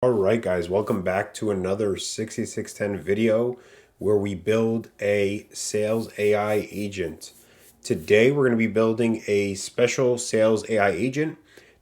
All right, guys, welcome back to another 6610 video where we build a sales AI agent. Today, we're going to be building a special sales AI agent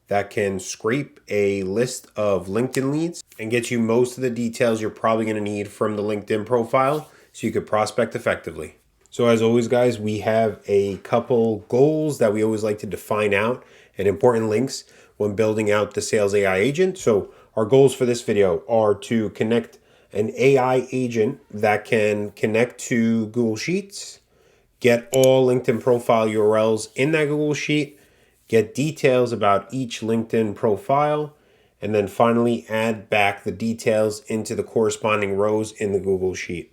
that can scrape a list of LinkedIn leads and get you most of the details you're probably going to need from the LinkedIn profile so you could prospect effectively. So as always, guys, we have a couple goals that we always like to define out and important links when building out the sales AI agent. So our goals for this video are to connect an AI agent that can connect to Google Sheets, get all LinkedIn profile URLs in that Google Sheet, get details about each LinkedIn profile, and then finally add back the details into the corresponding rows in the Google Sheet.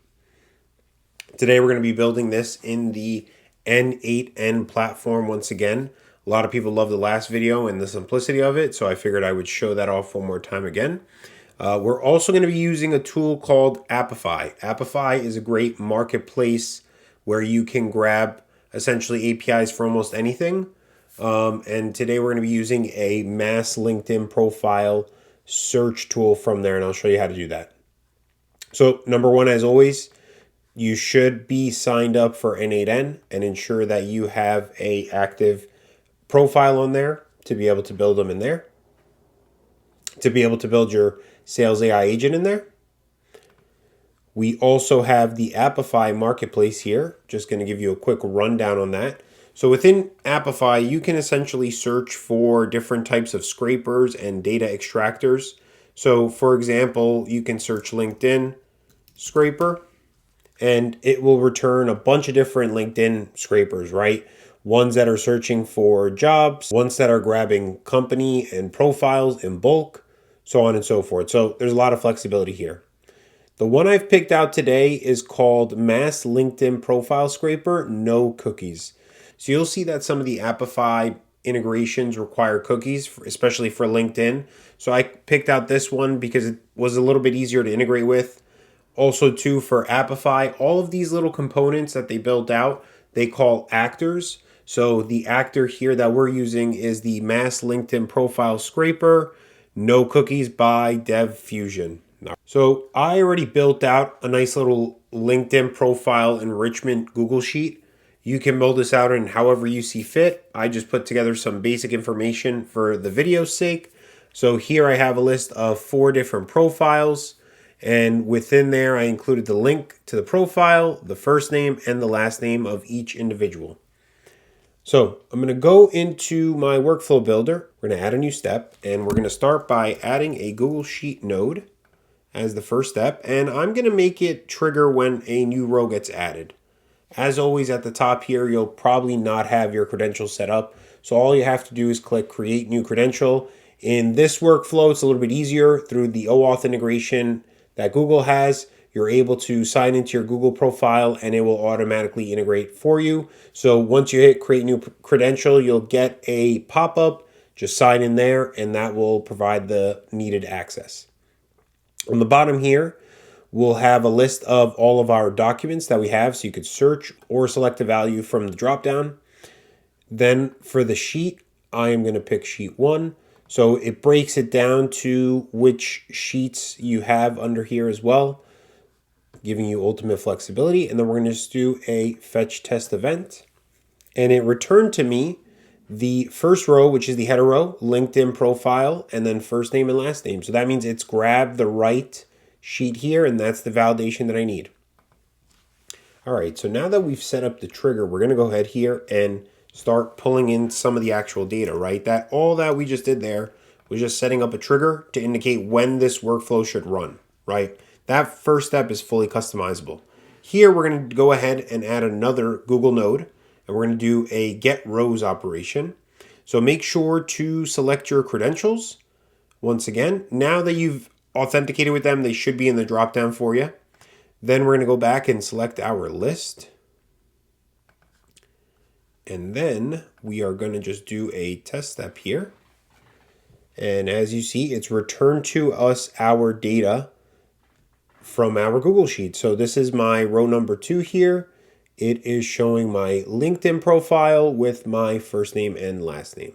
Today we're going to be building this in the N8N platform once again. A lot of people love the last video and the simplicity of it, so I figured I would show that off one more time again. We're also going to be using a tool called Appify. Appify is a great marketplace where you can grab essentially APIs for almost anything. And today we're going to be using a mass LinkedIn profile search tool from there, and I'll show you how to do that. So number one, as always, you should be signed up for N8N and ensure that you have a active profile on there to be able to build them in there, to be able to build your sales AI agent in there. We also have the Appify marketplace here. Just going to give you a quick rundown on that. So within Appify, you can essentially search for different types of scrapers and data extractors. So for example, you can search LinkedIn scraper, and it will return a bunch of different LinkedIn scrapers, right? Ones that are searching for jobs, ones that are grabbing company and profiles in bulk, so on and so forth. So there's a lot of flexibility here. The one I've picked out today is called Mass LinkedIn Profile Scraper, No Cookies. So you'll see that some of the Appify integrations require cookies, especially for LinkedIn. So I picked out this one because it was a little bit easier to integrate with. Also, too, for Appify, all of these little components that they built out, they call actors. So the actor here that we're using is the Mass LinkedIn Profile Scraper, No Cookies by Dev Fusion. So I already built out a nice little LinkedIn profile enrichment Google Sheet. You can build this out in however you see fit. I just put together some basic information for the video's sake. So here I have a list of 4 different profiles. And within there, I included the link to the profile, the first name, and the last name of each individual. So I'm going to go into my workflow builder. We're going to add a new step, and we're going to start by adding a Google Sheet node as the first step. And I'm going to make it trigger when a new row gets added. As always, at the top here, you'll probably not have your credentials set up. So all you have to do is click Create New Credential. In this workflow, it's a little bit easier through the OAuth integration that Google has. You're able to sign into your Google profile and it will automatically integrate for you. So once you hit create new credential, you'll get a pop-up. Just sign in there and that will provide the needed access. On the bottom here, we'll have a list of all of our documents that we have, so you could search or select a value from the dropdown. Then for the sheet, I am going to pick sheet 1. So it breaks it down to which sheets you have under here as well, giving you ultimate flexibility. And then we're going to just do a fetch test event. And it returned to me the first row, which is the header row, LinkedIn profile, and then first name and last name. So that means it's grabbed the right sheet here, and that's the validation that I need. All right, so now that we've set up the trigger, we're going to go ahead here and start pulling in some of the actual data, right? That all that we just did there was just setting up a trigger to indicate when this workflow should run, right? That first step is fully customizable. Here, we're going to go ahead and add another Google node, and we're going to do a get rows operation. So make sure to select your credentials. Once again, now that you've authenticated with them, they should be in the dropdown for you. Then we're going to go back and select our list. And then we are going to just do a test step here. And as you see, it's returned to us our data from our Google Sheet. So this is my row number 2 here. It is showing my LinkedIn profile with my first name and last name.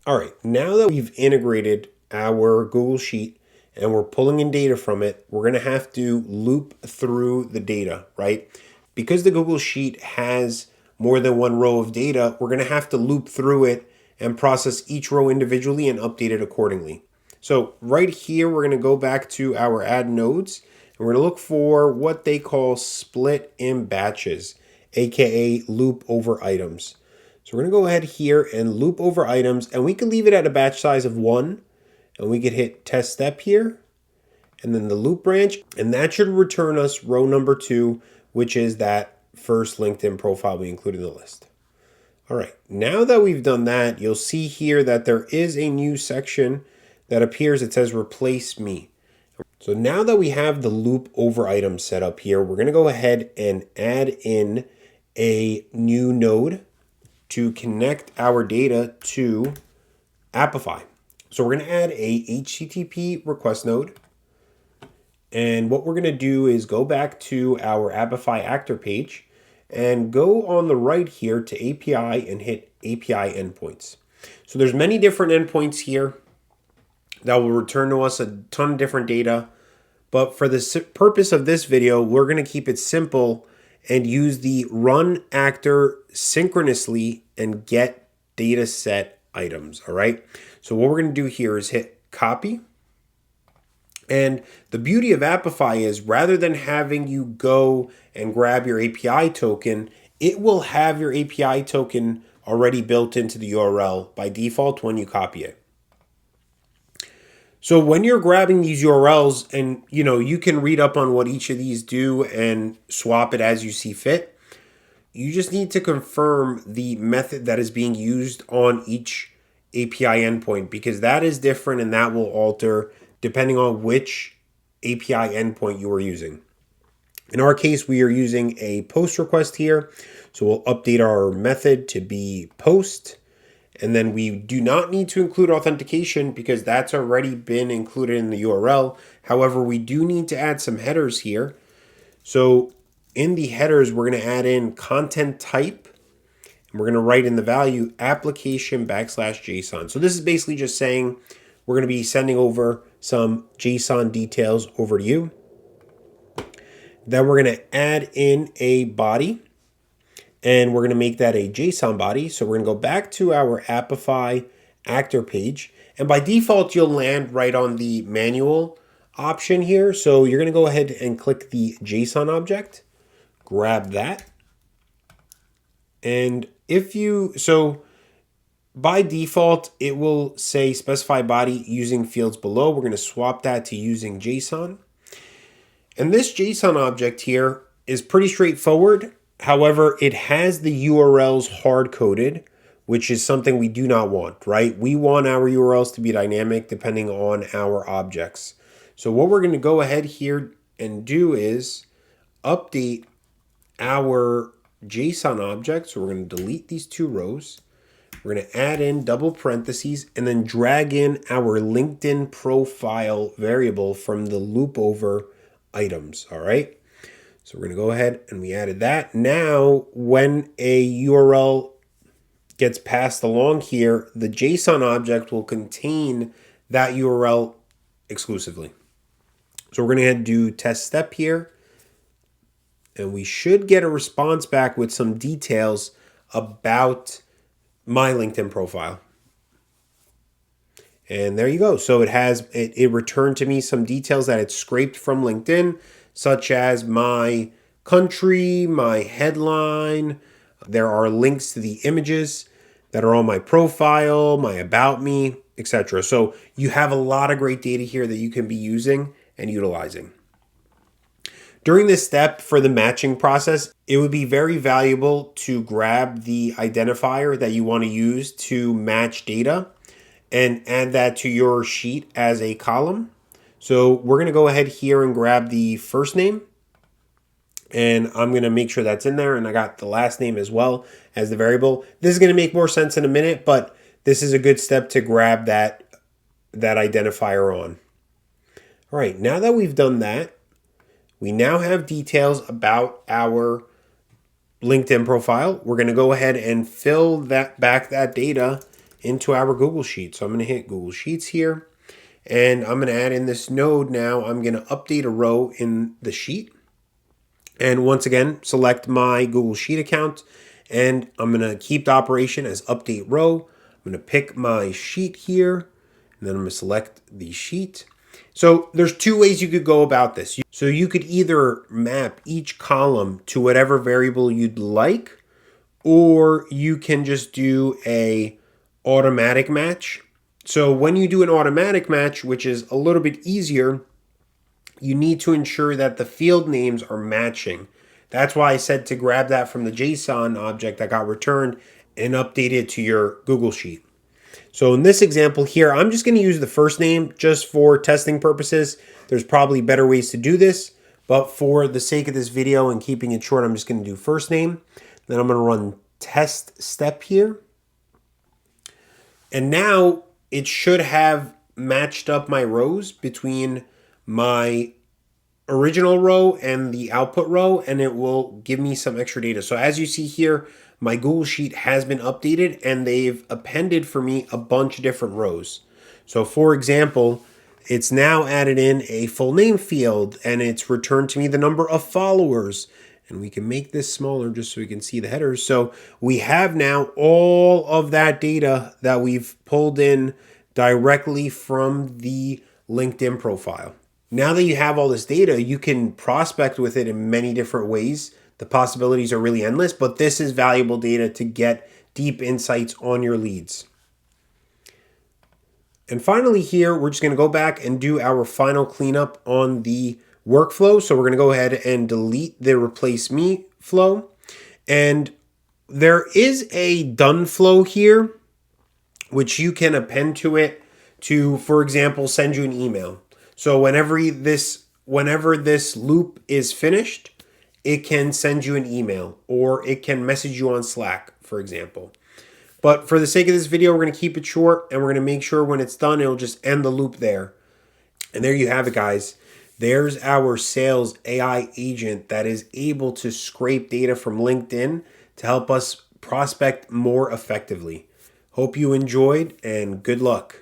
All right, now that we've integrated our Google Sheet and we're pulling in data from it, we're going to have to loop through the data, right? Because the Google Sheet has more than one row of data, we're going to have to loop through it and process each row individually and update it accordingly. So right here, we're going to go back to our add nodes, and we're going to look for what they call split in batches, aka loop over items. So we're going to go ahead here and loop over items, and we can leave it at a batch size of 1, and we could hit test step here, and then the loop branch, and that should return us row number 2, which is that first LinkedIn profile we included in the list. All right, now that we've done that, you'll see here that there is a new section that appears. It says replace me. So now that we have the loop over items set up here, we're going to go ahead and add in a new node to connect our data to Appify. So we're going to add a HTTP request node. And what we're going to do is go back to our Appify actor page and go on the right here to API and hit API endpoints. So there's many different endpoints here that will return to us a ton of different data. But for the purpose of this video, we're going to keep it simple and use the run actor synchronously and get data set items. All right. So what we're going to do here is hit copy. And the beauty of Appify is rather than having you go and grab your API token, it will have your API token already built into the URL by default when you copy it. So when you're grabbing these URLs and you can read up on what each of these do and swap it as you see fit, you just need to confirm the method that is being used on each API endpoint, because that is different and that will alter depending on which API endpoint you are using. In our case, we are using a post request here. So we'll update our method to be post. And then we do not need to include authentication because that's already been included in the URL. However, we do need to add some headers here. So in the headers, we're going to add in content type. And we're going to write in the value application \JSON. So this is basically just saying we're going to be sending over some JSON details over to you. Then we're going to add in a body, and we're going to make that a JSON body. So we're going to go back to our Appify actor page, and by default, you'll land right on the manual option here. So you're going to go ahead and click the JSON object, grab that. And by default, it will say specify body using fields below. We're going to swap that to using JSON. And this JSON object here is pretty straightforward. However, it has the URLs hard-coded, which is something we do not want, right? We want our URLs to be dynamic depending on our objects. So what we're going to go ahead here and do is update our JSON object. So we're going to delete these 2 rows. We're going to add in double parentheses and then drag in our LinkedIn profile variable from the loop over items. All right. So we're going to go ahead and we added that. Now, when a URL gets passed along here, the JSON object will contain that URL exclusively. So we're going to do test step here. And we should get a response back with some details about my LinkedIn profile. And there you go. So it returned to me some details that it scraped from LinkedIn, such as my country, my headline. There are links to the images that are on my profile, my about me, etc. So you have a lot of great data here that you can be using and utilizing. During this step for the matching process, it would be very valuable to grab the identifier that you want to use to match data and add that to your sheet as a column. So we're going to go ahead here and grab the first name, and I'm going to make sure that's in there, and I got the last name as well as the variable. This is going to make more sense in a minute, but this is a good step to grab that identifier on. All right, now that we've done that, we now have details about our LinkedIn profile. We're going to go ahead and fill that data into our Google Sheet. So I'm going to hit Google Sheets here. And I'm going to add in this node now. I'm going to update a row in the sheet. And once again, select my Google Sheet account. And I'm going to keep the operation as update row. I'm going to pick my sheet here. And then I'm going to select the sheet. So there's two ways you could go about this. So you could either map each column to whatever variable you'd like, or you can just do a automatic match. So when you do an automatic match, which is a little bit easier, you need to ensure that the field names are matching. That's why I said to grab that from the JSON object that got returned and update it to your Google Sheet. So in this example here, I'm just going to use the first name just for testing purposes. There's probably better ways to do this, but for the sake of this video and keeping it short, I'm just going to do first name. Then I'm going to run test step here. And now it should have matched up my rows between my original row and the output row, and it will give me some extra data. So as you see here, my Google Sheet has been updated and they've appended for me a bunch of different rows. So for example, it's now added in a full name field and it's returned to me the number of followers. And we can make this smaller just so we can see the headers. So we have now all of that data that we've pulled in directly from the LinkedIn profile. Now that you have all this data, you can prospect with it in many different ways. The possibilities are really endless, but this is valuable data to get deep insights on your leads. And finally here, we're just going to go back and do our final cleanup on the workflow. So we're going to go ahead and delete the replace me flow. And there is a done flow here, which you can append to it to, for example, send you an email. So whenever this loop is finished, it can send you an email or it can message you on Slack, for example. But for the sake of this video, we're going to keep it short and we're going to make sure when it's done, it'll just end the loop there. And there you have it, guys. There's our sales AI agent that is able to scrape data from LinkedIn to help us prospect more effectively. Hope you enjoyed and good luck.